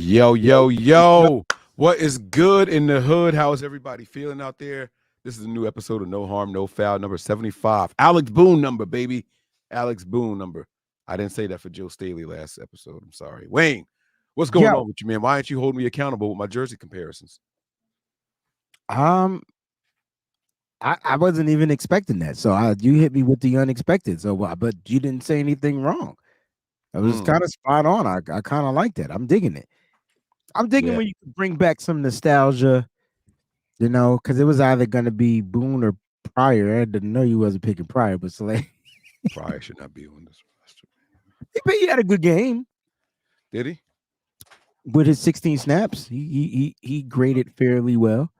Yo, yo, yo. What is good in the hood? How is everybody feeling out there? This is a new episode of No Harm, No Foul, number 75. Alex Boone number, baby. Alex Boone number. I didn't say that for Joe Staley last episode. I'm sorry. Wayne, what's going on with you, man? Why aren't you holding me accountable with my jersey comparisons? I wasn't even expecting that. So you hit me with the unexpected. But you didn't say anything wrong. It was kind of spot on. I kind of like that. I'm digging it. I'm digging when you can bring back some nostalgia, because it was either going to be Boone or Pryor. I didn't know you wasn't picking Pryor, but Slay. Pryor should not be on this roster. He had a good game. Did he? With his 16 snaps, he graded fairly well.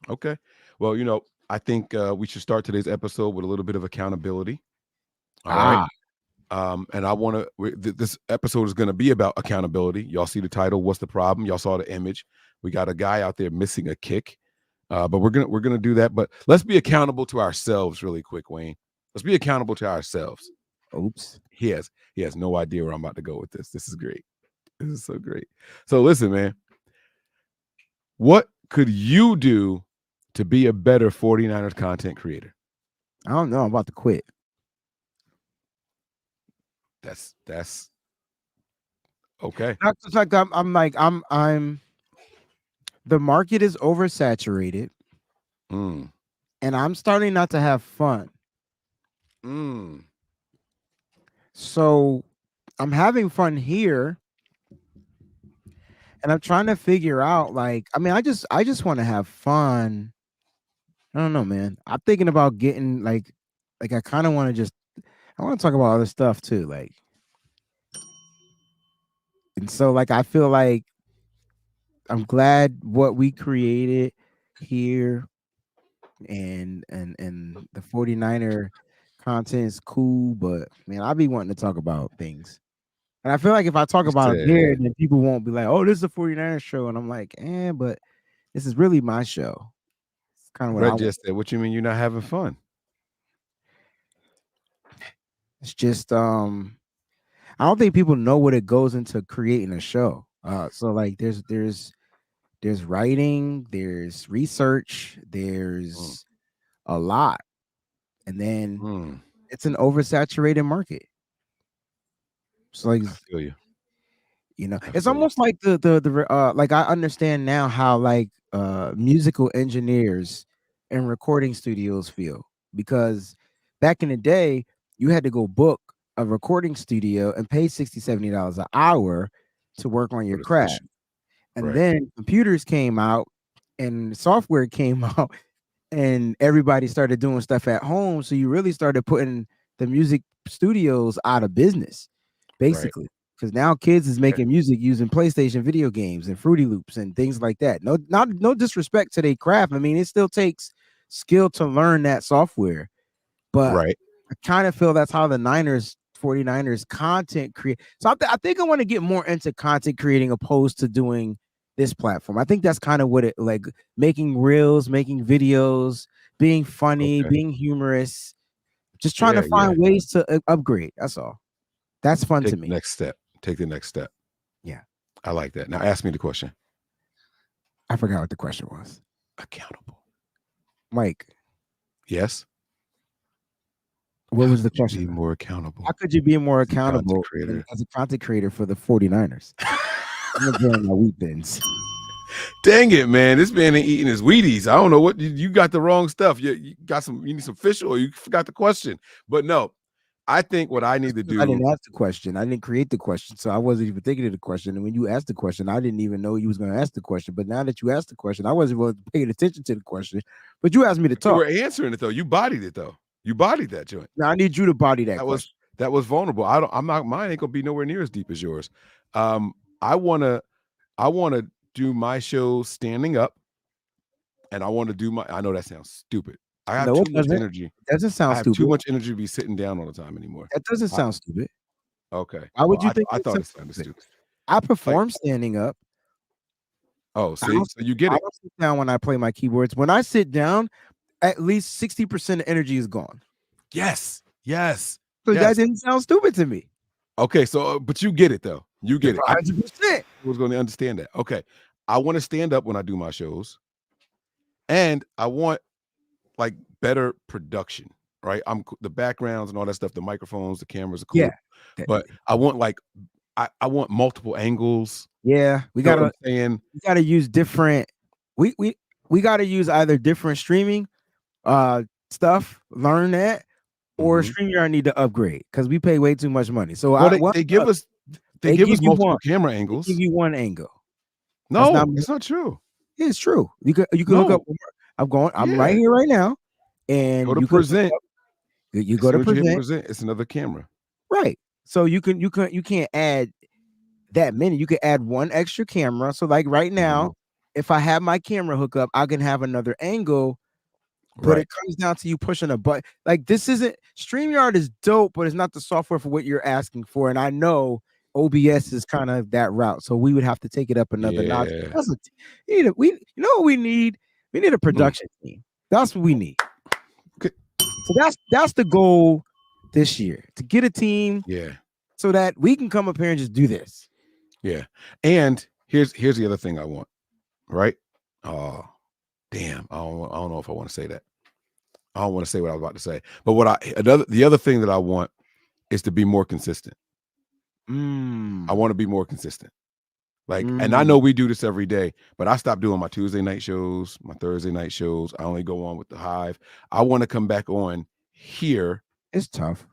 Okay. Well, I think we should start today's episode with a little bit of accountability. All right. And I want to. This episode is going to be about accountability. Y'all see the title? What's the problem? Y'all saw the image. We got a guy out there missing a kick, but we're gonna do that. But let's be accountable to ourselves, really quick, Wayne. Let's be accountable to ourselves. Oops. He has no idea where I'm about to go with this. This is great. This is so great. So listen, man. What could you do to be a better 49ers content creator? I don't know. I'm about to quit. That's okay. It's like I'm the market is oversaturated, and I'm starting not to have fun. So I'm having fun here, and I'm trying to figure out, I just want to have fun. I don't know, man. I'm thinking about getting I kind of want to I want to talk about other stuff too, and so I feel like I'm glad what we created here and the 49er content is cool, but man, I'll be wanting to talk about things. And I feel like if I talk about it here, then people won't be like, oh, this is a 49er show. And I'm like, but this is really my show. It's kind of what I just said. What you mean you're not having fun? It's just I don't think people know what it goes into creating a show. So there's writing, there's research, there's a lot, and then it's an oversaturated market. So I feel you. It's almost like the I understand now how musical engineers and recording studios feel, because back in the day you had to go book a recording studio and pay $60-$70 an hour to work on your craft. And then computers came out and software came out and everybody started doing stuff at home. So you really started putting the music studios out of business, basically. Because now kids is making music using PlayStation video games and Fruity Loops and things like that. No disrespect to their craft. I mean, it still takes skill to learn that software. But I kind of feel that's how the 49ers content create. So I think I want to get more into content creating opposed to doing this platform. I think that's kind of what it making reels, making videos, being funny, being humorous, just trying to find ways to upgrade. That's all. That's fun to me. Take the next step. Yeah. I like that. Now ask me the question. I forgot what the question was. Accountable. Mike. Yes. What was the question? Be more accountable. How could you be more accountable as a content creator for the 49ers? I'm enjoying my wheat thins. Dang it, man. This man ain't eating his Wheaties. I don't know what you got the wrong stuff. You need some fish oil. You forgot the question. But no, I think what I need to do. I didn't ask the question. I didn't create the question. So I wasn't even thinking of the question. And when you asked the question, I didn't even know you was going to ask the question. But now that you asked the question, I wasn't really paying attention to the question. But you asked me to talk. You were answering it though. You bodied it though. You bodied that joint. Now I need you to body that question. That was vulnerable. Mine ain't gonna be nowhere near as deep as yours. I wanna do my show standing up, and I want to do I know that sounds stupid. I have too much energy. That doesn't sound stupid. Too much energy to be sitting down all the time anymore. That doesn't sound stupid. Okay. Why would you think I thought it sounded stupid? I perform standing up. Oh, see, so you get it. I don't sit down when I play my keyboards. When I sit down, at least 60% of energy is gone. Yes. So that didn't sound stupid to me. Okay, so but you get it though. You get it. 100%. I was going to understand that. Okay. I want to stand up when I do my shows, and I want like better production, right? The backgrounds and all that stuff, the microphones, the cameras are cool. Yeah. But I want like I want multiple angles. Yeah. We You know what gotta I'm saying? we gotta use different we gotta use either different streaming stuff, learn that, or StreamYard need to upgrade because we pay way too much money. So Well, they give us multiple camera angles. They give you one angle. No, it's not true. Yeah, it's true. You can look up. I'm right here right now, and go to you present. You go to present. It's another camera. Right. So you can't add that many. You can add one extra camera. So like right now, if I have my camera hook up, I can have another angle. But it comes down to you pushing a button. Like this isn't StreamYard is dope, but it's not the software for what you're asking for. And I know OBS is kind of that route, so we would have to take it up another notch. You know what we need? We need a production team. That's what we need. Okay. So that's the goal this year, to get a team. Yeah. So that we can come up here and just do this. Yeah. And here's the other thing I want. Right? Oh, damn. I don't know if I want to say that. I don't want to say what I was about to say. But the other thing that I want is to be more consistent. I want to be more consistent. Like, and I know we do this every day, but I stopped doing my Tuesday night shows, my Thursday night shows. I only go on with the Hive. I want to come back on here. It's tough.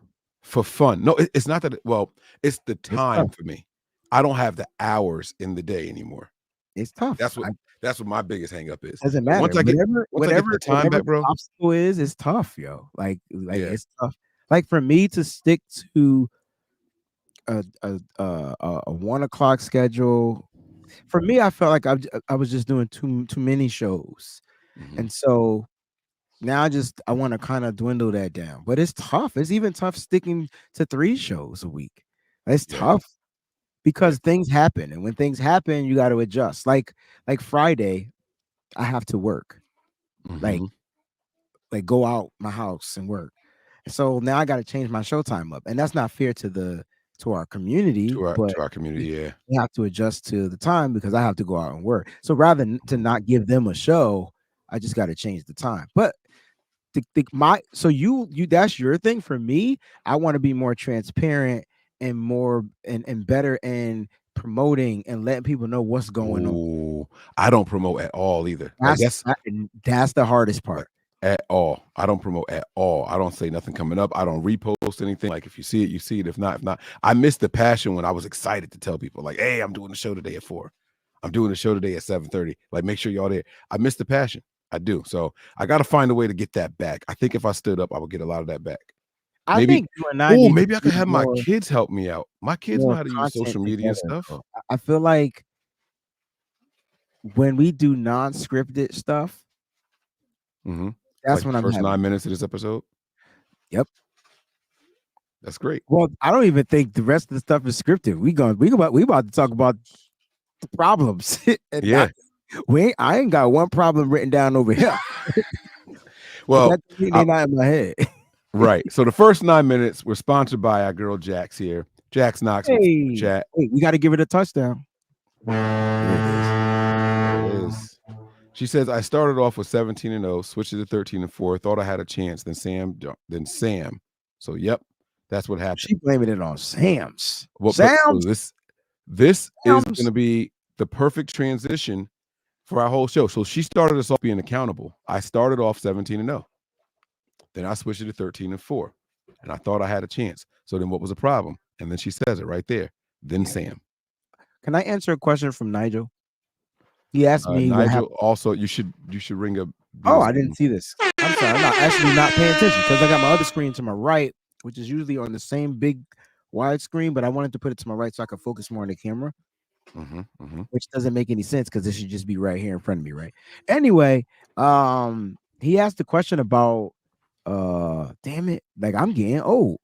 For fun. No, it's not that. Well, it's the time for me. I don't have the hours in the day anymore. It's tough. That's what my biggest hang up is. Doesn't matter. Once I get the time back, bro. Obstacle is, it's tough, yo. Like it's tough. Like for me to stick to a 1 o'clock schedule, for me, I felt like I was just doing too many shows, and so now I want to kind of dwindle that down. But it's tough. It's even tough sticking to 3 shows a week. It's tough because things happen, and when things happen, you got to adjust. Like Friday, I have to work, like go out my house and work. So now I got to change my show time up, and that's not fair to our community. To our community, yeah. We have to adjust to the time because I have to go out and work. So rather than to not give them a show, I just got to change the time. But you that's your thing. For me, I want to be more transparent and more and better in promoting and letting people know what's going on. I don't promote at all either. That's the hardest part. At all. I don't promote at all. I don't say nothing coming up. I don't repost anything. Like if you see it, you see it. If not. I miss the passion when I was excited to tell people like, hey, I'm doing the show today at 4. I'm doing the show today at 7:30. Like, make sure y'all there. I miss the passion. I do. So I got to find a way to get that back. I think if I stood up, I would get a lot of that back. Maybe I could have my kids help me out. My kids know how to use social media and stuff. I feel like when we do non-scripted stuff, that's when I'm first 9 minutes of this episode. Yep. That's great. Well, I don't even think the rest of the stuff is scripted. We about to talk about the problems. I ain't got one problem written down over here. Well, they're not in my head. Right. So the first 9 minutes were sponsored by our girl Jax here. Jax Knox. Hey, chat. We got to give it a touchdown. There it is. She says, I started off with 17-0, switched to 13-4, thought I had a chance, then Sam. So yep, that's what happened. She blaming it on Sam's. This is going to be the perfect transition for our whole show. So she started us off being accountable. I started off 17-0. Then I switched to 13-4. And I thought I had a chance. So then what was the problem? And then she says it right there. Then Sam. Can I answer a question from Nigel? He asked me. Nigel, also, you should ring a. Oh, I didn't see this. I'm sorry. I'm not actually not paying attention because I got my other screen to my right, which is usually on the same big wide screen, but I wanted to put it to my right so I could focus more on the camera, which doesn't make any sense because this should just be right here in front of me, right? Anyway, he asked the question about, damn it, like I'm getting old.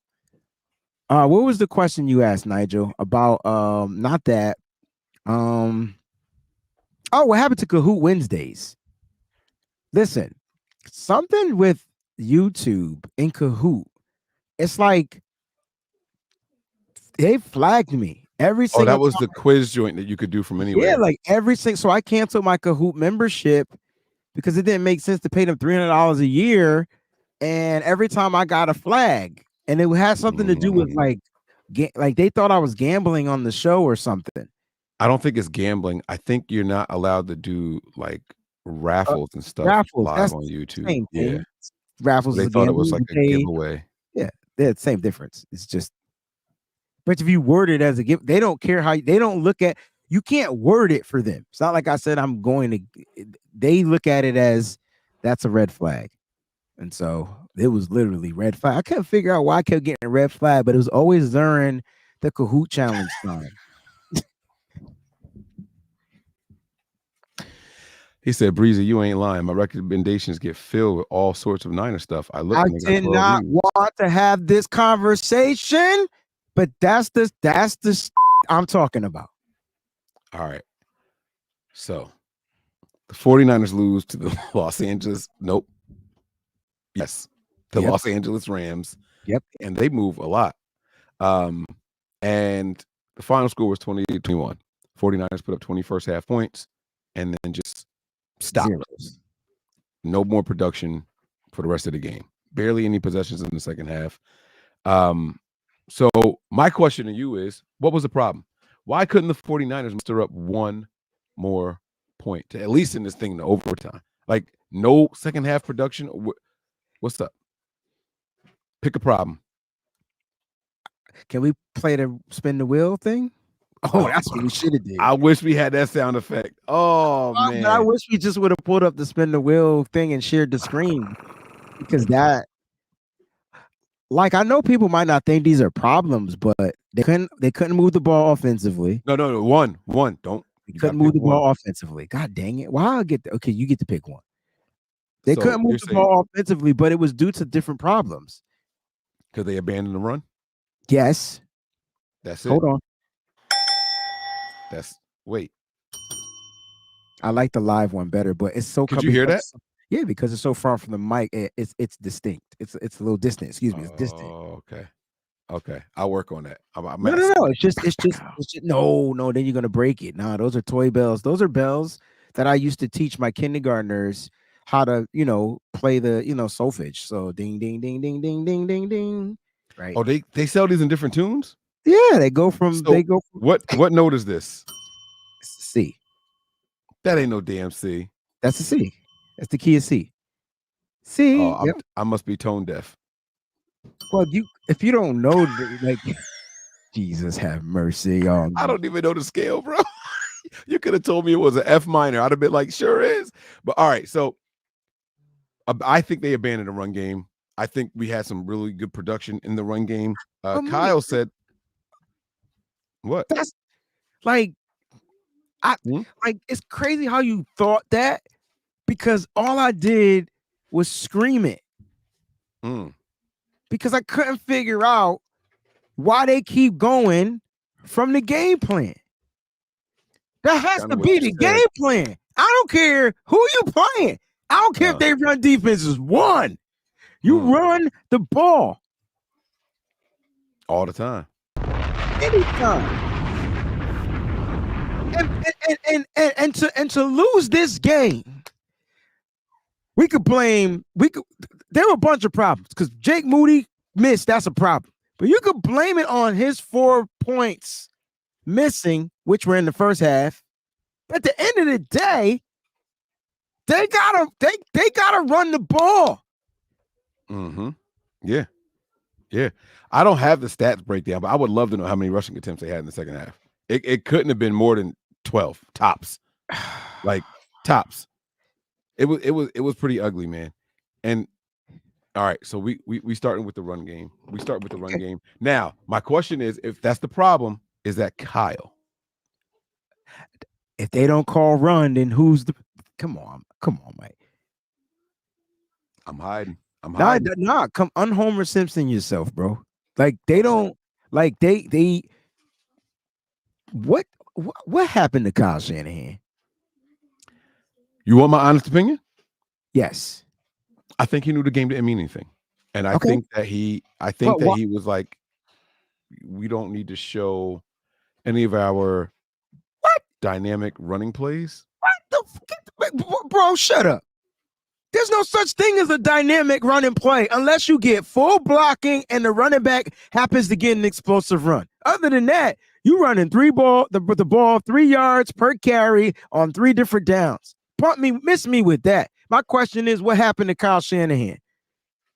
What was the question you asked, Nigel? About not that. Oh, what happened to Kahoot Wednesdays? Listen, something with YouTube and Kahoot. It's like they flagged me. Every Oh, single that was the quiz joint that you could do from anywhere. Yeah, like every single. So I canceled my Kahoot membership because it didn't make sense to pay them $300 a year. And every time I got a flag, and it had something to do with like they thought I was gambling on the show or something. I don't think it's gambling. I think you're not allowed to do like raffles and stuff Raffles, live that's on the YouTube. same Yeah. thing. Raffles So is they a thought it gamble. was like You a pay, giveaway. yeah, they're the same difference. It's just, but if you word it as a gift, they don't care how they don't look at. You can't word it for them. It's not like I said I'm going to. They look at it as that's a red flag, and so it was literally red flag. I couldn't figure out why I kept getting a red flag, but it was always during the Kahoot challenge time. He said, Breezy, you ain't lying. My recommendations get filled with all sorts of Niner stuff. I look I and they got did 12 not views. want to have this conversation, but that's the I'm talking about. All right. So the 49ers lose to the Los Angeles. Nope. Yes. The Yep. Los Angeles Rams. Yep. And they move a lot. And the final score was 28-21. 49ers put up 20 first half points and then just stopped. Zeros. No more production for the rest of the game. Barely any possessions in the second half. So my question to you is, what was the problem? Why couldn't the 49ers muster up one more point to at least in this thing to overtime? Like no second half production. What's up? Pick a problem. Can we play the spin the wheel thing? Oh, that's what we should have did. I wish we had that sound effect. Oh man. I wish we just would have pulled up the spin the wheel thing and shared the screen, because that, like, I know people might not think these are problems, but they couldn't move the ball offensively. No. One. Don't. They couldn't move the ball offensively. God dang it. Why I get okay, you get to pick one. They couldn't move the ball offensively, but it was due to different problems. Because they abandoned the run? Yes. That's it. Hold on. Wait. I like the live one better, but it's so. Could you hear that? Yeah, because it's so far from the mic. It's distinct. It's a little distant. Excuse me. It's distant. Oh, okay. I'll work on that. No. It's just no. Then you're gonna break it. Nah, those are toy bells. Those are bells that I used to teach my kindergartners how to, play the, solfege. So ding, ding, ding, ding, ding, ding, ding, ding. Right. Oh, they sell these in different tunes? Yeah, they go from. What note is this? C. That ain't no damn C. That's a C. That's the key of C. C. Oh, yep. I must be tone deaf. Well, if you don't know, like, Jesus have mercy on me. I don't even know the scale, bro. You could have told me it was an F minor. I'd have been like, sure is. But all right, so I think they abandoned the run game. I think we had some really good production in the run game. Kyle said, what? That's like, like, it's crazy how you thought that, because all I did was scream it. Because I couldn't figure out why they keep going from the game plan. That has to be the game plan. I don't care who you playing. I don't care if they run defenses. One, you run the ball all the time, anytime. And to lose this game, there were a bunch of problems, because Jake Moody missed. That's a problem. But you could blame it on his 4 points missing, which were in the first half. But at the end of the day, they gotta run the ball. Yeah. I don't have the stats breakdown, but I would love to know how many rushing attempts they had in the second half. It couldn't have been more than 12 tops. Like tops. It was pretty ugly, man. And all right, so we starting with the run game. We start with the run game. Now, my question is, if that's the problem, is that Kyle? If they don't call run, then who's the? Come on, Mike. I'm hiding. Nah, come unhomer Simpson yourself, bro. Like they don't. Like they. What happened to Kyle Shanahan? You want my honest opinion? Yes. I think he knew the game didn't mean anything, and I think that he was like, we don't need to show any of our dynamic running plays? What the bro? Shut up. There's no such thing as a dynamic running play unless you get full blocking and the running back happens to get an explosive run. Other than that, you running the ball 3 yards per carry on 3 different downs. Miss me with that. My question is, what happened to Kyle Shanahan?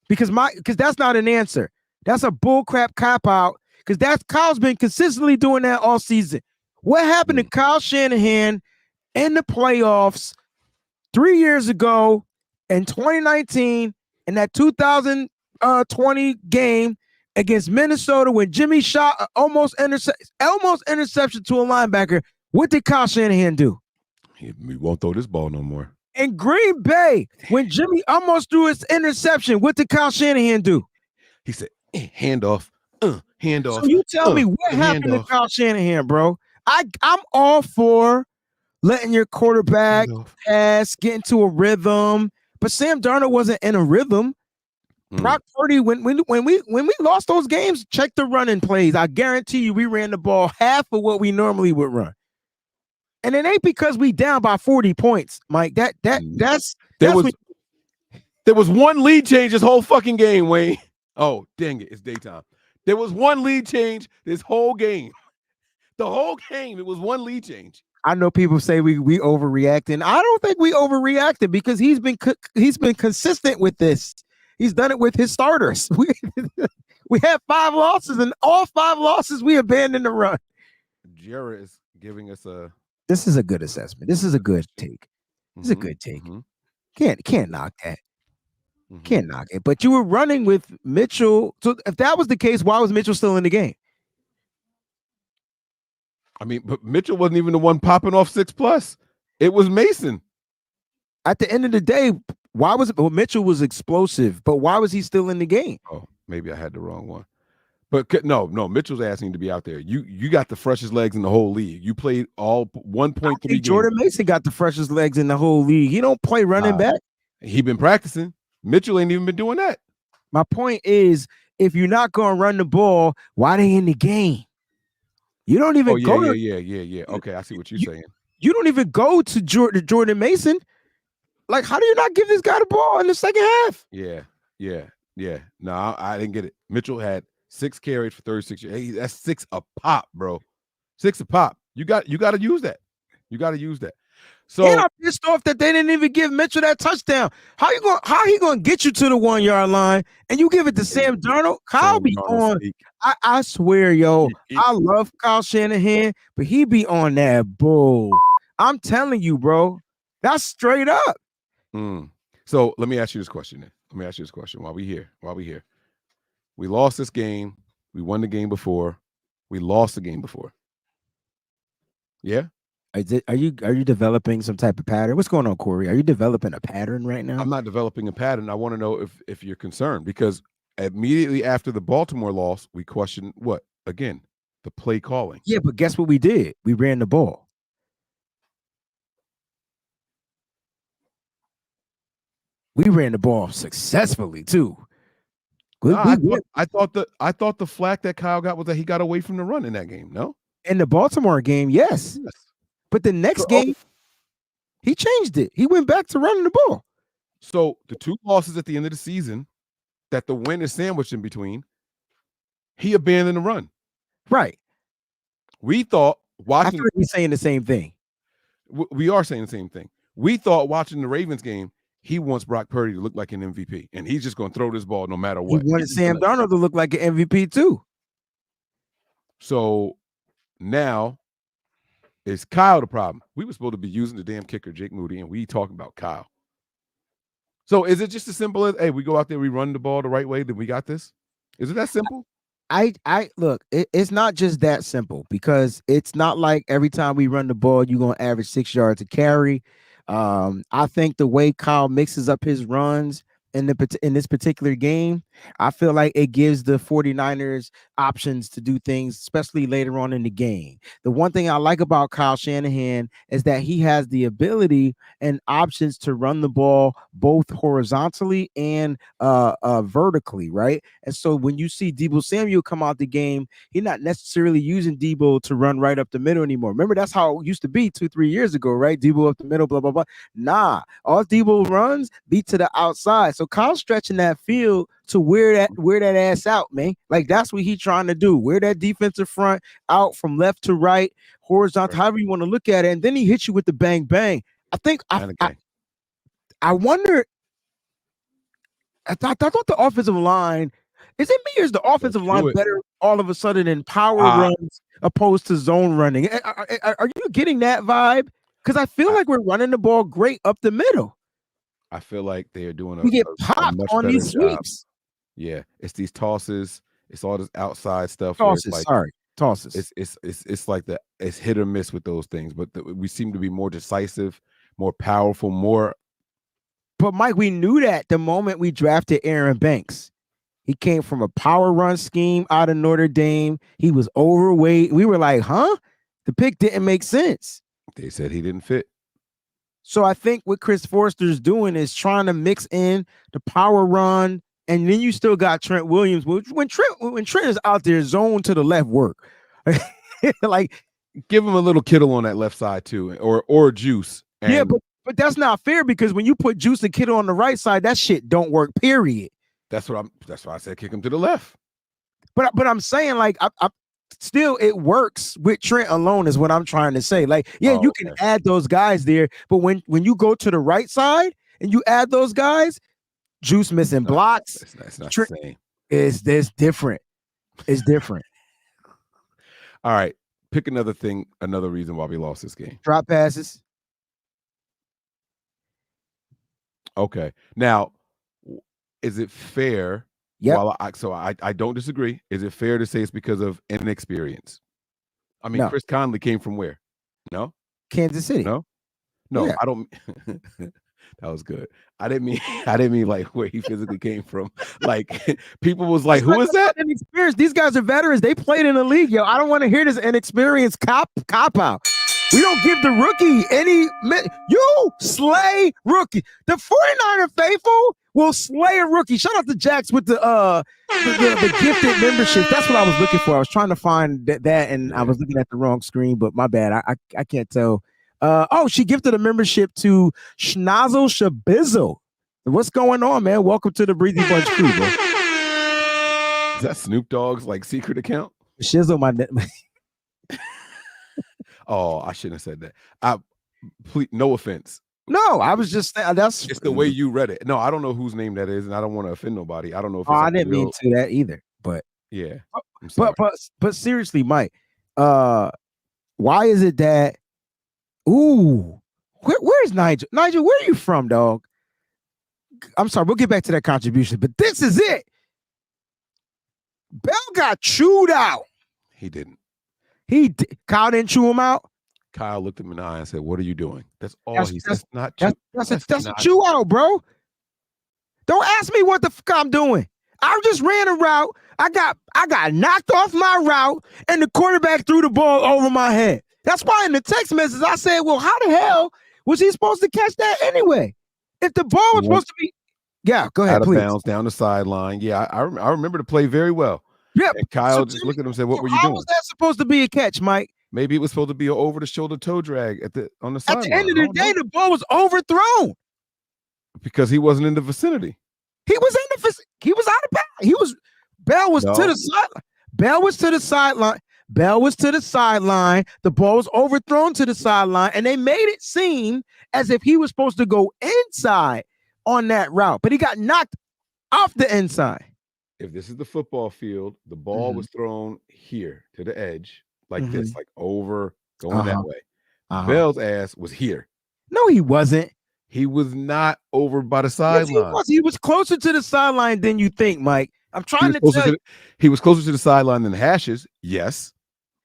Because that's not an answer. That's a bullcrap cop out. Because Kyle's been consistently doing that all season. What happened to Kyle Shanahan in the playoffs 3 years ago in 2019 in that 2020 game against Minnesota when Jimmy shot almost interception to a linebacker? What did Kyle Shanahan do? He won't throw this ball no more. In Green Bay, when Jimmy almost threw his interception, what did Kyle Shanahan do? He said, handoff, handoff. So you tell me what happened to Kyle Shanahan, bro? I'm all for letting your quarterback pass, get into a rhythm, but Sam Darnold wasn't in a rhythm. Brock Purdy, when we lost those games, check the running plays. I guarantee you, we ran the ball half of what we normally would run. And it ain't because we down by 40 points, Mike. There was one lead change this whole fucking game, Wayne. Oh, dang it, it's daytime. There was one lead change this whole game. The whole game, it was one lead change. I know people say we overreacting. I don't think we overreacted because he's been consistent with this. He's done it with his starters. We had 5 losses, and all 5 losses we abandoned the run. Jarrett is giving us a. This is a good assessment. This is a good take. This is a good take. Can't knock that. Can't knock it. But you were running with Mitchell. So if that was the case, why was Mitchell still in the game? I mean, but Mitchell wasn't even the one popping off 6+. It was Mason. At the end of the day, why was it? Well, Mitchell was explosive, but why was he still in the game? Oh, maybe I had the wrong one. But no, Mitchell's asking to be out there. You got the freshest legs in the whole league. You played all 1.3 games. Jordan Mason got the freshest legs in the whole league. He don't play running back. He been practicing. Mitchell ain't even been doing that. My point is, if you're not going to run the ball, why they in the game? You don't even go to. Yeah. Okay, I see what you're saying. You don't even go to Jordan Mason. Like, how do you not give this guy the ball in the second half? Yeah. No, I didn't get it. Mitchell had 6 carries for 36 yards. Hey, that's 6 a pop, bro. 6 a pop. You got to use that. You got to use that. So, and I'm pissed off that they didn't even give Mitchell that touchdown. How he gonna get you to the 1 yard line and you give it to Sam Darnold? Kyle be on. I swear, yo, I love Kyle Shanahan, but he be on that bull. I'm telling you, bro. That's straight up. So let me ask you this question then. While we here. We lost this game. We won the game before. We lost the game before. Yeah. Are you developing some type of pattern? What's going on, Corey? Are you developing a pattern right now? I'm not developing a pattern. I want to know if you're concerned because immediately after the Baltimore loss, we questioned what? Again, the play calling. Yeah, but guess what we did? We ran the ball. We ran the ball successfully too. I thought the flack that Kyle got was that he got away from the run in that game. No, in the Baltimore game, yes. But the next game, he changed it. He went back to running the ball. So the 2 losses at the end of the season, that the win is sandwiched in between, he abandoned the run. Right. We thought watching. I feel like we're saying the same thing. We are saying the same thing. We thought watching the Ravens game, he wants Brock Purdy to look like an MVP, and he's just going to throw this ball no matter what. He wanted Sam Darnold to look like an MVP too. So now is Kyle the problem? We were supposed to be using the damn kicker, Jake Moody, and we talking about Kyle. So is it just as simple as, hey, we go out there, we run the ball the right way, then we got this? Is it that simple? I look, it's not just that simple because it's not like every time we run the ball, you're going to average 6 yards a carry. I think the way Kyle mixes up his runs in this particular game, I feel like it gives the 49ers options to do things, especially later on in the game. The one thing I like about Kyle Shanahan is that he has the ability and options to run the ball both horizontally and vertically, right? And so when you see Deebo Samuel come out the game, he's not necessarily using Deebo to run right up the middle anymore. Remember, that's how it used to be 2-3 years ago, right? Deebo up the middle, blah blah blah. Nah, all Deebo runs be to the outside. So Kyle's stretching that field to wear that ass out, man. Like that's what he's trying to do. Wear that defensive front out from left to right, horizontal, however you want to look at it, and then he hits you with the bang bang. I think I wonder. I thought the offensive line. Is it me or is the offensive line better all of a sudden in power runs opposed to zone running? Are you getting that vibe? Because I feel like we're running the ball great up the middle. I feel like they're doing we get popped on these sweeps. Yeah, it's these tosses. It's all this outside stuff. Tosses, tosses. It's like it's hit or miss with those things. But we seem to be more decisive, more powerful, more. But Mike, we knew that the moment we drafted Aaron Banks. He came from a power run scheme out of Notre Dame. He was overweight. We were like, huh? The pick didn't make sense. They said he didn't fit. So I think what Chris Forster's doing is trying to mix in the power run, and then you still got Trent Williams. When Trent is out there, zone to the left work. Like, give him a little Kittle on that left side too, or Juice. Yeah, but that's not fair because when you put Juice and Kittle on the right side, that shit don't work. Period. That's why I said kick him to the left. But I'm saying like I still it works with Trent alone is what I'm trying to say. Like, yeah, you can add those guys there, but when you go to the right side and you add those guys, Juice missing blocks. It's not the same. It's different. It's different. All right, pick another reason why we lost this game. Drop passes. Okay, now is it fair? Yeah. I don't disagree. Is it fair to say it's because of inexperience? I mean, Chris Conley came from where? No, Kansas City. No, yeah. I don't. That was good. I didn't mean like where he physically came from. Like people was like, who is that? Inexperienced. These guys are veterans. They played in the league. Yo, I don't want to hear this inexperienced cop out. We don't give the rookie any. You slay rookie. The 49er faithful will slay a rookie. Shout out to Jax with the gifted membership. That's what I was looking for. I was trying to find that, and I was looking at the wrong screen. But my bad. I can't tell. She gifted a membership to Schnozzle Shabizzle. What's going on, man? Welcome to the Breezy Bunch crew, bro. Is that Snoop Dogg's like secret account? Shizzle, my Oh, I shouldn't have said that. Please, no offense. No, I was just that's it's the way you read it. No, I don't know whose name that is, and I don't want to offend nobody. I don't know if I didn't mean to that either. But yeah, but seriously, Mike, why is it that? Ooh, where's Nigel? Nigel, where are you from, dog? I'm sorry, we'll get back to that contribution, but this is it. Bell got chewed out. He didn't. Kyle didn't chew him out. Kyle looked him in the eye and said, "What are you doing?" That's all he said. That's a chew out, bro. Don't ask me what the fuck I'm doing. I just ran a route. I got knocked off my route, and the quarterback threw the ball over my head. That's why in the text message I said, "Well, how the hell was he supposed to catch that anyway? If the ball was supposed to be, yeah, go ahead, please. Out of bounds down the sideline. Yeah, I remember the play very well. Yeah, and Kyle just looked at him and said, "What were you doing?" How was that supposed to be a catch, Mike? Maybe it was supposed to be an over-the-shoulder toe drag on the sideline. At the end of the day, the ball was overthrown because he wasn't in the vicinity. He was in the vicinity. He was out of bounds. Bell was to the sideline. Bell was to the sideline. Bell was to the sideline. The ball was overthrown to the sideline, and they made it seem as if he was supposed to go inside on that route, but he got knocked off the inside. If this is the football field, the ball was thrown here to the edge, like this, like over, going that way. Bell's ass was here. No, he wasn't. He was not over by the sideline. Yes, he was closer to the sideline than you think, Mike. I'm trying to tell you. He was closer to the sideline than Hashes. Yes,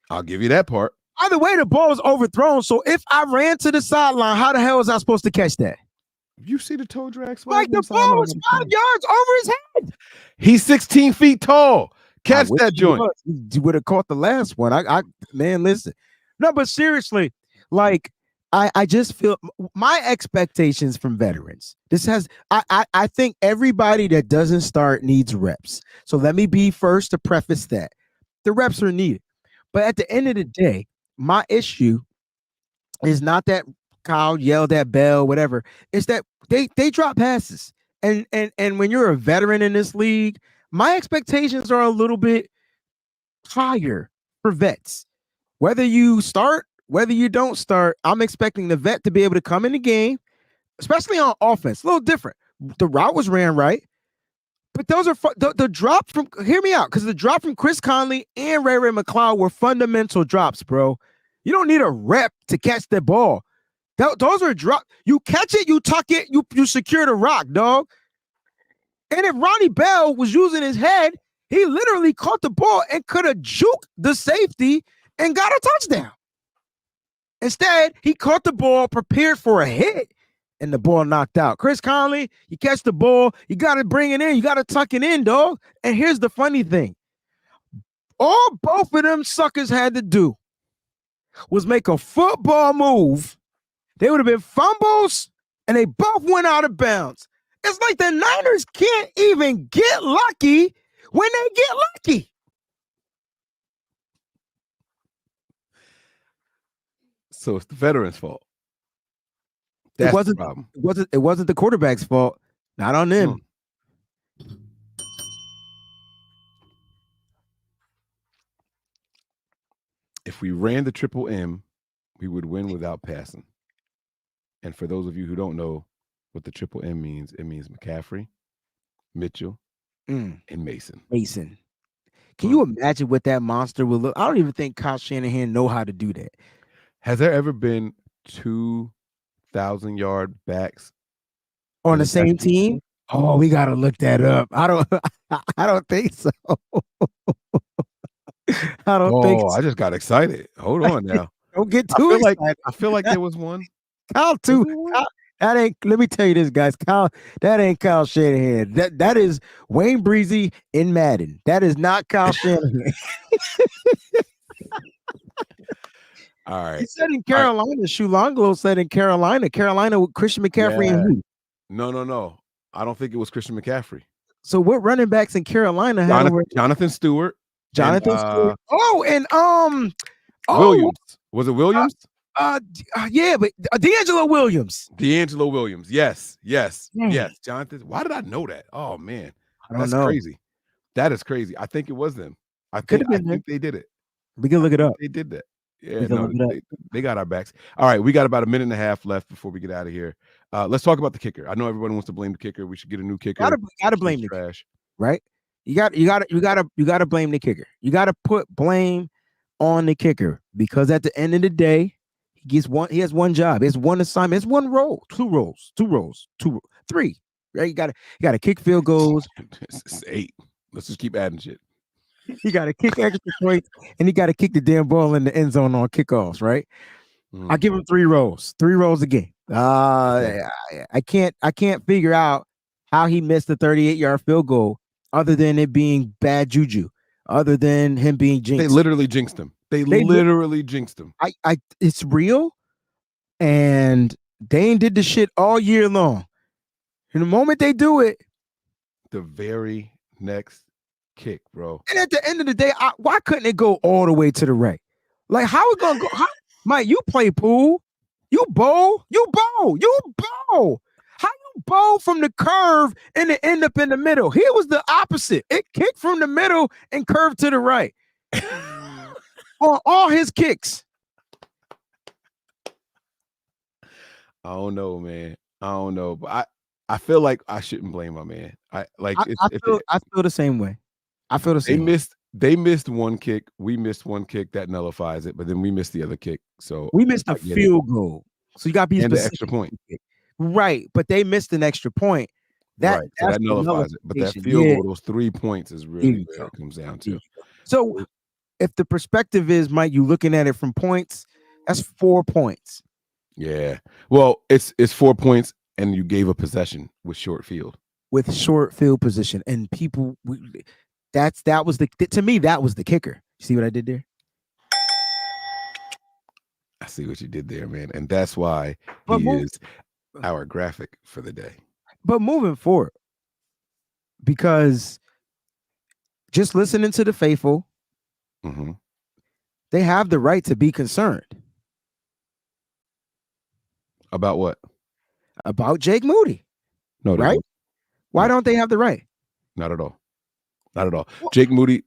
I'll give you that part. Either way, the ball was overthrown. So if I ran to the sideline, how the hell was I supposed to catch that? You see the toe drag? Like the ball was 5 yards over his head. He's 16 feet tall. Catch that joint. You would have caught the last one. Man, listen. No, but seriously, like I just feel my expectations from veterans. I think everybody that doesn't start needs reps. So let me be first to preface that. The reps are needed. But at the end of the day, my issue is not that Kyle yelled at Bell, whatever. It's that they drop passes. And when you're a veteran in this league, my expectations are a little bit higher for vets. Whether you start, whether you don't start, I'm expecting the vet to be able to come in the game, especially on offense. A little different. The route was ran right, but those are the drop from. Hear me out, because the drop from Chris Conley and Ray McLeod were fundamental drops, bro. You don't need a rep to catch the ball. Those are drop. You catch it, you tuck it, you secure the rock, dog. And if Ronnie Bell was using his head, he literally caught the ball and could have juked the safety and got a touchdown. Instead, he caught the ball, prepared for a hit, and the ball knocked out. Chris Conley, you catch the ball, you got to bring it in, you got to tuck it in, dog. And here's the funny thing. All both of them suckers had to do was make a football move. They would have been fumbles, and they both went out of bounds. It's like the Niners can't even get lucky when they get lucky. So it's the veterans' fault. That's it wasn't the problem. It wasn't the quarterback's fault. Not on them. If we ran the triple M, we would win without passing. And for those of you who don't know what the triple M means, it means McCaffrey, Mitchell, and Mason. Can you imagine what that monster will look? I don't even think Kyle Shanahan know how to do that. Has there ever been 2,000-yard backs on the same team? Oh, we gotta look that up. I don't think so. I don't think so. I just got excited. Hold on now. Don't get too excited. I feel like there was one. Kyle too. That ain't. Let me tell you this, guys. Kyle, that ain't Kyle Shanahan. That is WayneBreezie in Madden. That is not Kyle Shanahan. All right. He said in Carolina. Right. Shulanglo said in Carolina. Carolina with Christian McCaffrey and who? No. I don't think it was Christian McCaffrey. So what running backs in Carolina had Jonathan Stewart. Stewart. Williams. Was it Williams? Yeah, but D'Angelo Williams. Yes. Jonathan. Why did I know that? Oh man, that's crazy. That is crazy. I think it was them. I think they did it. We can look it up. They did that. Yeah, no, they got our backs. All right, we got about a minute and a half left before we get out of here. Let's talk about the kicker. I know everybody wants to blame the kicker. We should get a new kicker. Gotta blame the trash, right? You got to blame the kicker. You got to put blame on the kicker, because at the end of the day, he has one job. He has one assignment. It's one role, two roles, three. Right? You got to kick field goals. It's 8. Let's just keep adding shit. You got to kick extra points, and you got to kick the damn ball in the end zone on kickoffs, right? I give him 3 roles a game. I can't figure out how he missed the 38-yard field goal, other than it being bad juju, other than him being jinxed. They literally jinxed him. They literally jinxed him. It's real, and Dane did the shit all year long. And the moment they do it, the very next kick, bro. And at the end of the day, why couldn't it go all the way to the right? Like, how it gonna go? Mike, you play pool, you bowl. How you bowl from the curve and it end up in the middle? Here was the opposite. It kicked from the middle and curved to the right on all his kicks. I don't know, man. I don't know, but I feel like I shouldn't blame my man. I feel the same way. I feel the same. They missed one kick. We missed one kick that nullifies it, but then we missed the other kick. So we missed a field goal. So you got to be specific. The extra point. Right, but they missed an extra point. That nullifies it. But that field goal, those 3 points, is really where it comes down to. So if the perspective is, Mike, you looking at it from points, that's 4 points. Yeah. Well, it's 4 points, and you gave a possession with short field. With short field position, and people, that was to me, that was the kicker. You see what I did there? I see what you did there, man. And that's why But he is our graphic for the day. But moving forward, because just listening to the faithful, they have the right to be concerned. About what? About Jake Moody. No, right? Why don't they have the right? Not at all. Not at all. Jake Moody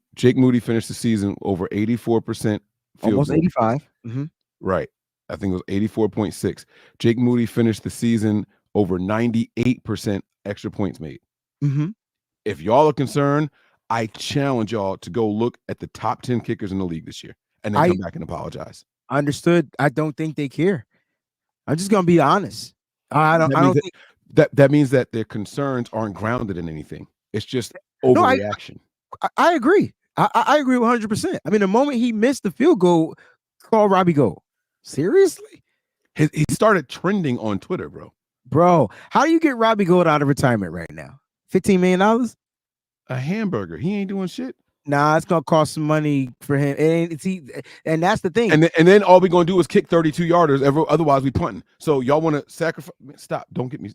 finished the season over 84%. Almost 85. Right. I think it was 84.6. Jake Moody finished the season over 98% extra points made. If y'all are concerned, I challenge y'all to go look at the top 10 kickers in the league this year and then come back and apologize. Understood. I don't think they care. I'm just gonna be honest. That means that their concerns aren't grounded in anything. It's just overreaction. I agree. I agree 100%. I mean, the moment he missed the field goal, call Robbie Gold. Seriously? He started trending on Twitter, bro. Bro, how do you get Robbie Gold out of retirement right now? $15 million? A hamburger. He ain't doing shit. Nah, it's gonna cost some money for him. And that's the thing. And then all we're gonna do is kick 32 yarders. Otherwise, we punting. So y'all want to sacrifice? Stop! Don't get me.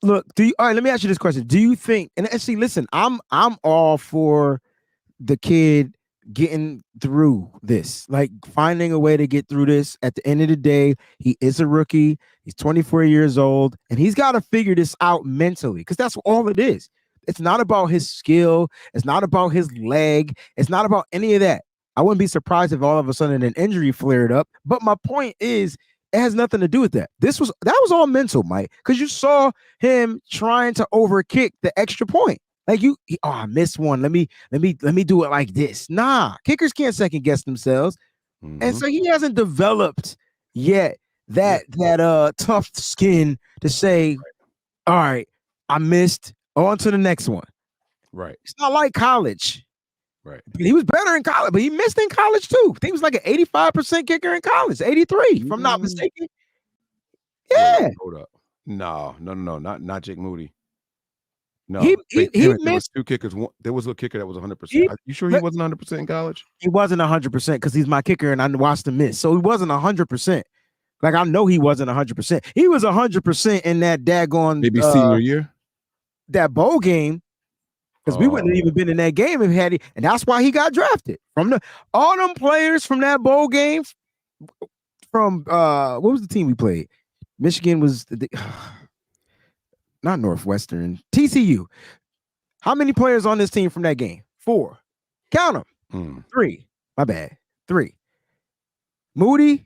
Look, all right? Let me ask you this question: do you think? And see, listen, I'm all for the kid getting through this, like finding a way to get through this. At the end of the day, he is a rookie. He's 24 years old, and he's got to figure this out mentally, because that's all it is. It's not about his skill. It's not about his leg. It's not about any of that. I wouldn't be surprised if all of a sudden an injury flared up. But my point is, it has nothing to do with that. That was all mental, Mike, because you saw him trying to overkick the extra point. Like I missed one. Let me do it like this. Nah, kickers can't second guess themselves, and so he hasn't developed yet that tough skin to say, all right, I missed. On to the next one. Right. It's not like college. Right. He was better in college, but he missed in college too. I think he was like an 85% kicker in college, 83, if I'm not mistaken. Yeah. Wait, hold up. No, not Jake Moody. No, he missed. There was two kickers. There was a kicker that was 100%. Are you sure he wasn't 100% in college? He wasn't 100% because he's my kicker, and I watched him miss. So he wasn't 100%. Like, I know he wasn't 100%. He was 100% in that daggone maybe senior year. That bowl game, because we wouldn't have even been in that game if he had it, and that's why he got drafted. From all them players from that bowl game, from what was the team we played? Michigan was not Northwestern, TCU. How many players on this team from that game? 4. Count them. 3. My bad. 3. Moody,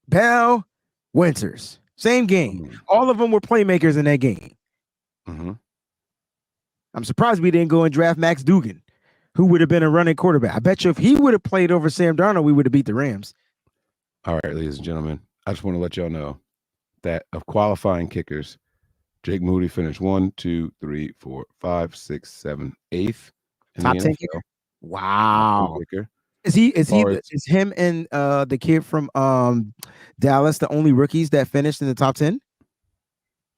Bell, Winters. Same game. All of them were playmakers in that game. I'm surprised we didn't go and draft Max Duggan, who would have been a running quarterback. I bet you if he would have played over Sam Darnold, we would have beat the Rams. All right, ladies and gentlemen, I just want to let y'all know that of qualifying kickers, Jake Moody finished 1, 2, 3, 4, 5, 6, 7, 8th in top the 10 NFL. kicker. Wow. Kicker. Is him and the kid from Dallas the only rookies that finished in the top 10?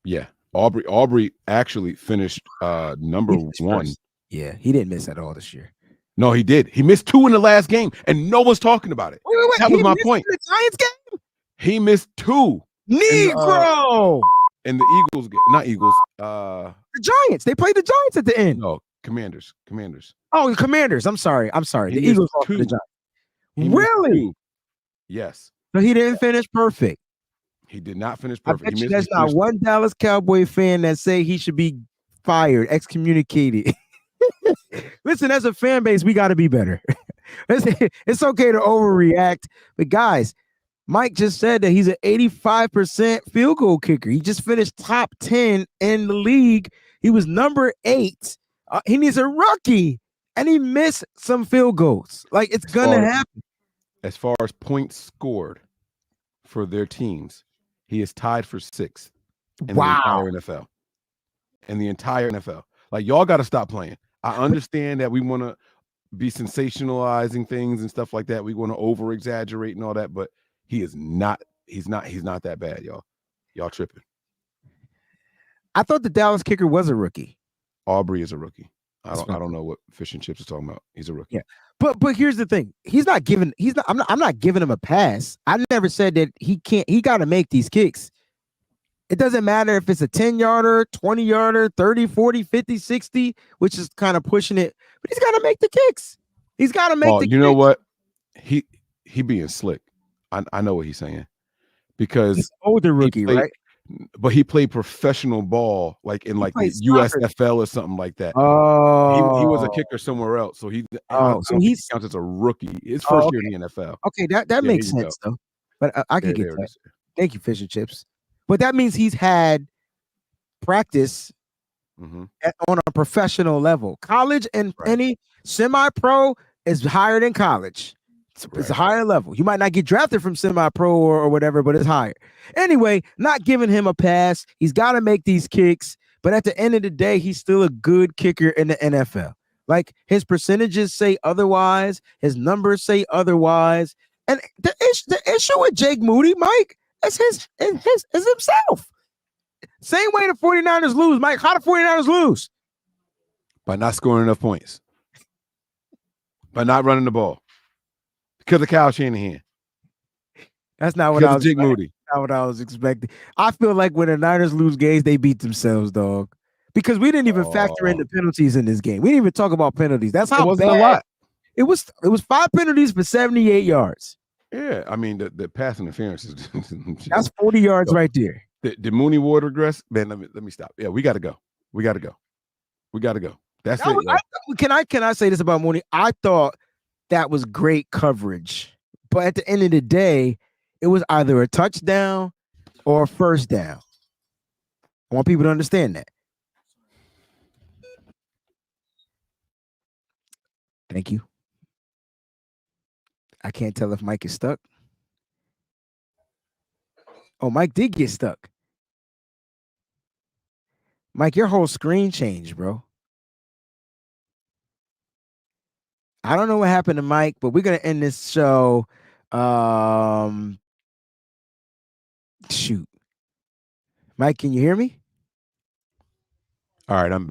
Yeah. Aubrey actually finished number 1. First. Yeah, he didn't miss at all this year. No, he did. He missed 2 in the last game, and no one's talking about it. Wait. That was my point. The Giants game? He missed 2. Negro. And the Eagles game. Not Eagles. The Giants. They played the Giants at the end. No, Commanders. Oh, Commanders. I'm sorry. The Eagles lost to the Giants. Really? Yes. So he didn't finish perfect. He did not finish perfect. I bet there's not one Dallas Cowboy fan that say he should be fired, excommunicated. Listen, as a fan base, we got to be better. It's okay to overreact. But guys, Mike just said that he's an 85% field goal kicker. He just finished top 10 in the league. He was number 8. He's a rookie, and he missed some field goals. Like, it's going to happen. As far as points scored for their teams, he is tied for 6th in the entire NFL. In the entire NFL. Like, y'all got to stop playing. I understand that we want to be sensationalizing things and stuff like that. We want to over exaggerate and all that, but he's not that bad, y'all. Y'all tripping. I thought the Dallas kicker was a rookie. Aubrey is a rookie. I don't know what fish and chips is talking about. He's a rookie. Yeah. But here's the thing. I'm not giving him a pass. I never said that he got to make these kicks. It doesn't matter if it's a 10-yarder, 20-yarder, 30, 40, 50, 60, which is kind of pushing it, but he's got to make the kicks. He's got to make the kicks. You know what? He being slick. I know what he's saying. Because he's an older rookie, right? But he played professional ball, like in the USFL or something like that. Oh, he was a kicker somewhere else, so he counts as a rookie. His first year in the NFL. Okay, that makes sense though. But I can get that. Thank you, fish and chips. But that means he's had practice on a professional level. College and any semi-pro is higher than college. It's a higher level. You might not get drafted from semi-pro or whatever, but it's higher. Anyway, not giving him a pass. He's got to make these kicks. But at the end of the day, he's still a good kicker in the NFL. Like his percentages say otherwise. His numbers say otherwise. And the issue with Jake Moody, Mike, is himself. Same way the 49ers lose, Mike. How the 49ers lose? By not scoring enough points. By not running the ball. Because of Kyle Shanahan. That's not what I was expecting. Moody. Not what I was expecting. I feel like when the Niners lose games, they beat themselves, dog. Because we didn't even factor in the penalties in this game. We didn't even talk about penalties. That's how bad. A lot. It was 5 penalties for 78 yards. Yeah, I mean the pass interference is that's 40 yards right there. Did Mooney Ward regress? Man, let me stop. Yeah, we got to go. That's it. Can I say this about Mooney? I thought that was great coverage, but at the end of the day, it was either a touchdown or a first down. I want people to understand that. Thank you. I can't tell if Mike is stuck. Oh, Mike did get stuck. Mike, your whole screen changed, bro. I don't know what happened to Mike, but we're going to end this show. Shoot. Mike, can you hear me? All right,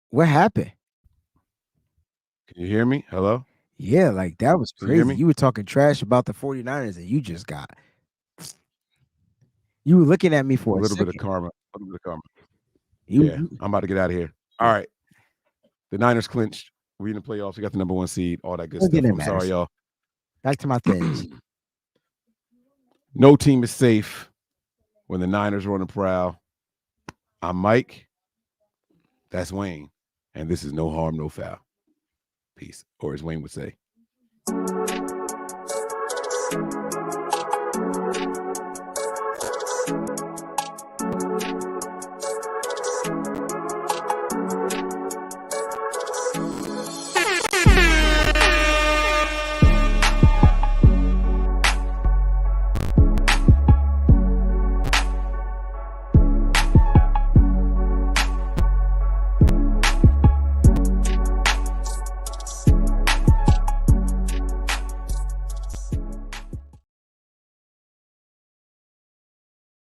What happened? Can you hear me? Hello? Yeah, like that was crazy. You were talking trash about the 49ers and you just got. You were looking at me for a little bit of karma. I'm about to get out of here. All right. The Niners clinched. We're in the playoffs. We got the number 1 seed. All that good stuff. I'm sorry, y'all. Back to my things. No team is safe when the Niners are on the prowl. I'm Mike. That's Wayne. And this is No Harm, No Foul. Peace. Or as Wayne would say.